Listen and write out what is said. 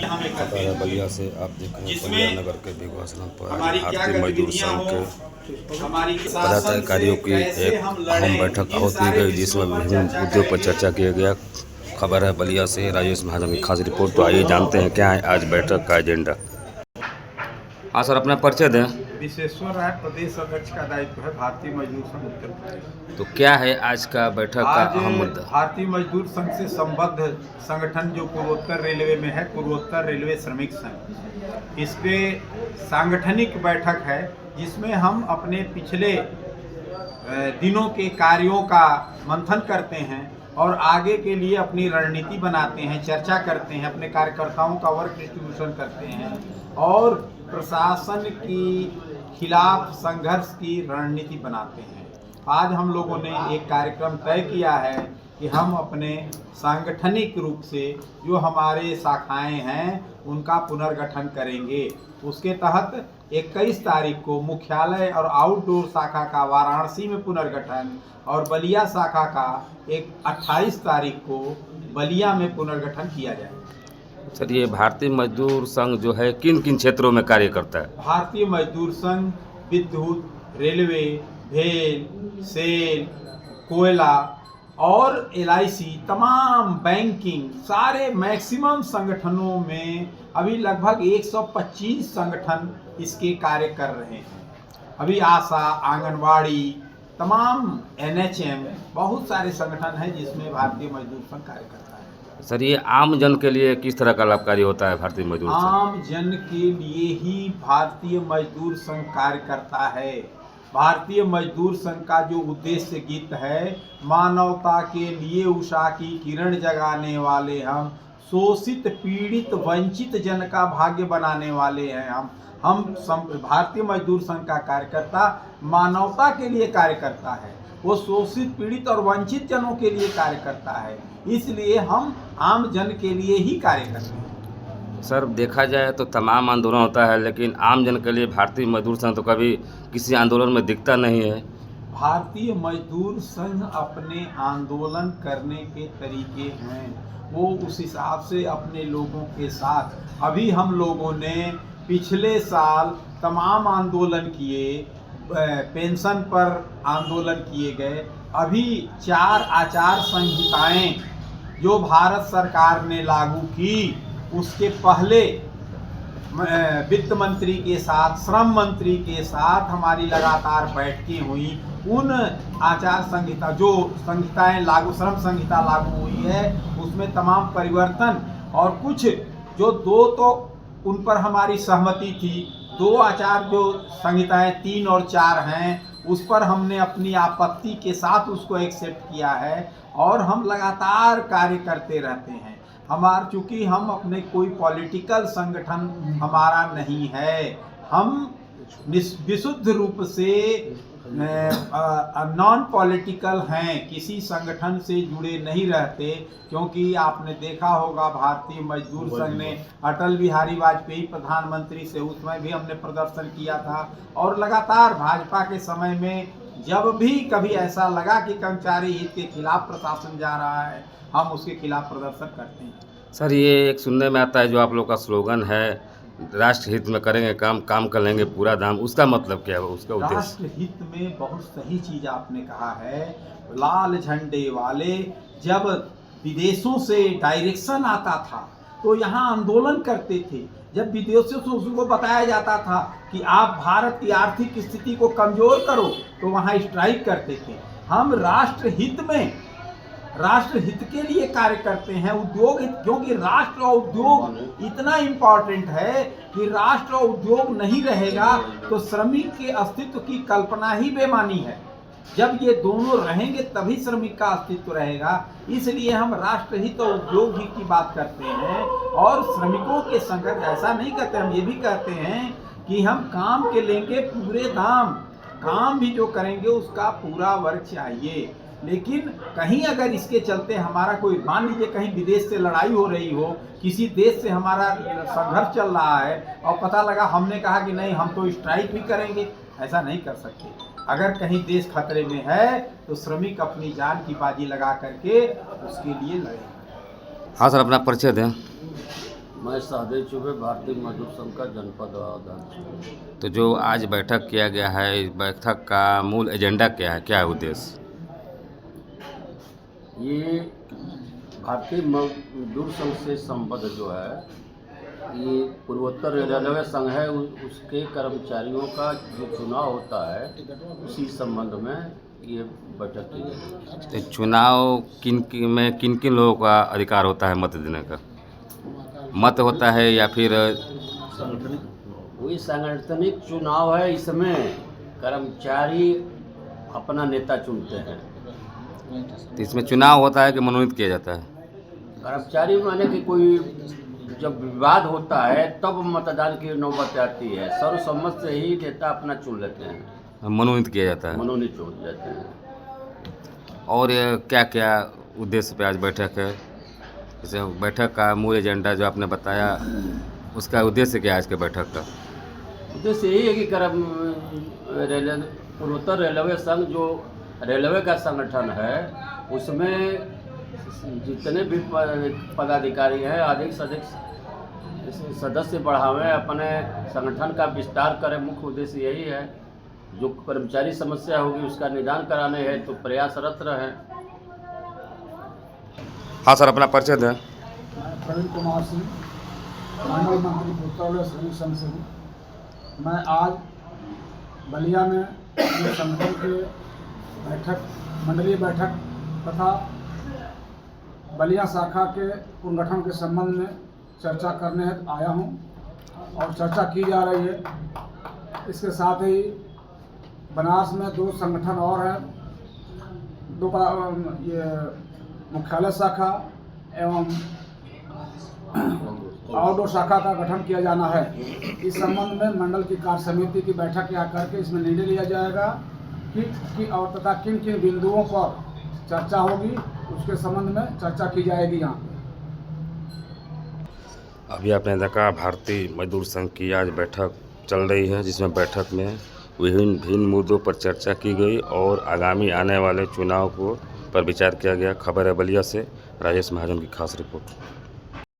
खबर है बलिया से। आप देख रहे हैं बलिया नगर के विकासनगर पर भारतीय मजदूर संघ के पदाधिकारियों की एक अहम बैठक होती गई, जिसमें विभिन्न मुद्दों पर चर्चा किया गया। खबर है बलिया से, राजेश महाजन की खास रिपोर्ट। तो आइए जानते हैं क्या है आज बैठक का एजेंडा। हाँ सर, अपना परिचय दें। विश्वेश्वर राय, प्रदेश अध्यक्ष का दायित्व है भारतीय मजदूर संघ उत्तर प्रदेश। तो क्या है आज का बैठक का अहम मुद्दा? भारतीय मजदूर संघ से संबद्ध संगठन जो पूर्वोत्तर रेलवे में है, पूर्वोत्तर रेलवे श्रमिक संघ, इस पे सांगठनिक बैठक है, जिसमें हम अपने पिछले दिनों के कार्यों का मंथन करते हैं और आगे के लिए अपनी रणनीति बनाते हैं, चर्चा करते हैं, अपने कार्यकर्ताओं का वर्क डिस्ट्रीब्यूशन करते हैं और प्रशासन की खिलाफ संघर्ष की रणनीति बनाते हैं। आज हम लोगों ने एक कार्यक्रम तय किया है कि हम अपने सांगठनिक रूप से जो हमारे शाखाएं हैं उनका पुनर्गठन करेंगे। उसके तहत 21 तारीख को मुख्यालय और आउटडोर शाखा का वाराणसी में पुनर्गठन और बलिया शाखा का 28 तारीख को बलिया में पुनर्गठन किया जाएगा। सर, ये भारतीय मजदूर संघ जो है किन किन क्षेत्रों में कार्य करता है? भारतीय मजदूर संघ विद्युत, रेलवे, भेल, सेल, कोयला और LIC, तमाम बैंकिंग, सारे मैक्सिमम संगठनों में अभी लगभग 125 संगठन इसके कार्य कर रहे हैं। अभी आशा, आंगनवाड़ी, तमाम NHM, बहुत सारे संगठन हैं जिसमें भारतीय मजदूर संघ कार्य करता है। सर, ये आम जन के लिए किस तरह का लाभकारी होता है भारतीय मजदूर संघ? आम जन के लिए ही भारतीय मजदूर संघ कार्य करता है। भारतीय मजदूर संघ का जो उद्देश्य गीत है, मानवता के लिए उषा की किरण जगाने वाले हम, शोषित पीड़ित वंचित जन का भाग्य बनाने वाले हैं हम भारतीय मजदूर संघ का कार्यकर्ता मानवता के लिए कार्य करता है, वो शोषित पीड़ित और वंचित जनों के लिए कार्य करता है, इसलिए हम आम जन के लिए ही कार्य करते हैं। सर, देखा जाए तो तमाम आंदोलन होता है, लेकिन आम जन के लिए भारतीय मजदूर संघ तो कभी किसी आंदोलन में दिखता नहीं है। भारतीय मजदूर संघ अपने आंदोलन करने के तरीके हैं, वो उस हिसाब से अपने लोगों के साथ, अभी हम लोगों ने पिछले साल तमाम आंदोलन किए, पेंशन पर आंदोलन किए गए। अभी 4 आचार संहिताएं जो भारत सरकार ने लागू की, उसके पहले वित्त मंत्री के साथ, श्रम मंत्री के साथ हमारी लगातार बैठकें हुई। उन आचार संहिता, जो संहिताएं लागू, श्रम संहिता लागू हुई है, उसमें तमाम परिवर्तन और कुछ जो 2 तो उन पर हमारी सहमति थी, 2 आचार जो संहिताएं 3 और 4 हैं, उस पर हमने अपनी आपत्ति के साथ उसको एक्सेप्ट किया है और हम लगातार कार्य करते रहते हैं। चूँकि हम अपने कोई पॉलिटिकल संगठन हमारा नहीं है, हम विशुद्ध रूप से नॉन पॉलिटिकल हैं, किसी संगठन से जुड़े नहीं रहते। क्योंकि आपने देखा होगा भारतीय मजदूर संघ ने अटल बिहारी वाजपेयी प्रधानमंत्री से, उसमें भी हमने प्रदर्शन किया था और लगातार भाजपा के समय में जब भी कभी ऐसा लगा कि कर्मचारी हित के खिलाफ प्रशासन जा रहा है, हम उसके खिलाफ प्रदर्शन करते हैं। सर, ये एक सुनने में आता है जो आप लोग का स्लोगन है, राष्ट्र हित में करेंगे काम कर लेंगे पूरा दाम, उसका मतलब क्या है, उसका उद्देश्य? राष्ट्र हित में बहुत सही चीज आपने कहा है। लाल झंडे वाले जब विदेशों से डायरेक्शन आता था तो यहाँ आंदोलन करते थे। जब विदेशों से उसको बताया जाता था कि आप भारत की आर्थिक स्थिति को कमजोर करो, तो वहाँ स्ट्राइक करते थे। हम राष्ट्र हित में, राष्ट्र हित के लिए कार्य करते हैं। उद्योग, क्योंकि राष्ट्र और उद्योग इतना इम्पोर्टेंट है कि राष्ट्र और उद्योग नहीं रहेगा तो श्रमिक के अस्तित्व की कल्पना ही बेमानी है। जब ये दोनों रहेंगे तभी श्रमिक का अस्तित्व रहेगा। इसलिए हम राष्ट्र हित और उद्योग हित की बात करते हैं और श्रमिकों के संघर्ष ऐसा नहीं करते। हम ये भी कहते हैं कि हम काम के लेंगे पूरे दाम, काम भी जो करेंगे उसका पूरा वर्ग चाहिए। लेकिन कहीं अगर इसके चलते हमारा कोई, मान लीजिए कहीं विदेश से लड़ाई हो रही हो, किसी देश से हमारा संघर्ष चल रहा है और पता लगा हमने कहा कि नहीं हम तो स्ट्राइक भी करेंगे, ऐसा नहीं कर सकते। अगर कहीं देश खतरे में है तो श्रमिक अपनी जान की बाजी लगा करके उसके लिए लड़े। हाँ सर, अपना परिचय दें। मैं सहदेव चुबे भारतीय मजदूर संघ का जनपद अध्यक्ष हूँ। तो जो आज बैठक किया गया है, इस बैठक का मूल एजेंडा क्या है, क्या है उद्देश्य? ये भारतीय मजदूर संघ से संबद्ध जो है, ये पूर्वोत्तर रेलवे संघ है, उसके कर्मचारियों का जो चुनाव होता है उसी संबंध में ये बैठक की गई। तो चुनाव किन किन लोगों का अधिकार होता है मत देने का? मत होता है या फिर वही सांगठनिक चुनाव है। इसमें कर्मचारी अपना नेता चुनते हैं। तो इसमें चुनाव होता है कि मनोनीत किया जाता है? कर्मचारी माने कि कोई जब विवाद होता है तब मतदान की नौबत आती है। सर्वसम्मत से ही नेता अपना चुन लेते हैं, मनोनीत किया जाता है। मनोनीत चुन लेते हैं। और क्या क्या उद्देश्य पे आज बैठक है? जैसे बैठक का मूल एजेंडा जो आपने बताया, उसका उद्देश्य क्या है आज के बैठक का? उद्देश्य यही है कि पूर्वोत्तर रेलवे संघ जो रेलवे का संगठन है, उसमें जितने भी पदाधिकारी हैं अधिक से अधिक सदस्य बढ़ावें, अपने संगठन का विस्तार करें। मुख्य उद्देश्य यही है। जो कर्मचारी समस्या होगी उसका निदान कराने है तो प्रयासरत रहें। हाँ सर, अपना परिचय दें। प्रवीण कुमार सिंह, मंडल मंत्री पूर्वोत्तर श्रमिक संघ से हूँ। मैं आज बलिया में संगठन के मंडलीय बैठक तथा बलिया शाखा के पुनर्गठन के संबंध में चर्चा करने हेतु आया हूँ और चर्चा की जा रही है। इसके साथ ही बनारस में 2 संगठन और हैं, 2 ये मुख्यालय शाखा एवं आउटडोर शाखा का गठन किया जाना है। इस संबंध में मंडल की कार्य समिति की बैठक यहाँ करके इसमें निर्णय लिया जाएगा कि और तथा किन किन बिंदुओं पर चर्चा होगी, उसके संबंध में चर्चा की जाएगी। यहाँ अभी आपने देखा भारतीय मजदूर संघ की आज बैठक चल रही है, जिसमें बैठक में विभिन्न मुद्दों पर चर्चा की गई और आगामी आने वाले चुनाव पर विचार किया गया। खबर है बलिया से, राजेश महाजन की खास रिपोर्ट।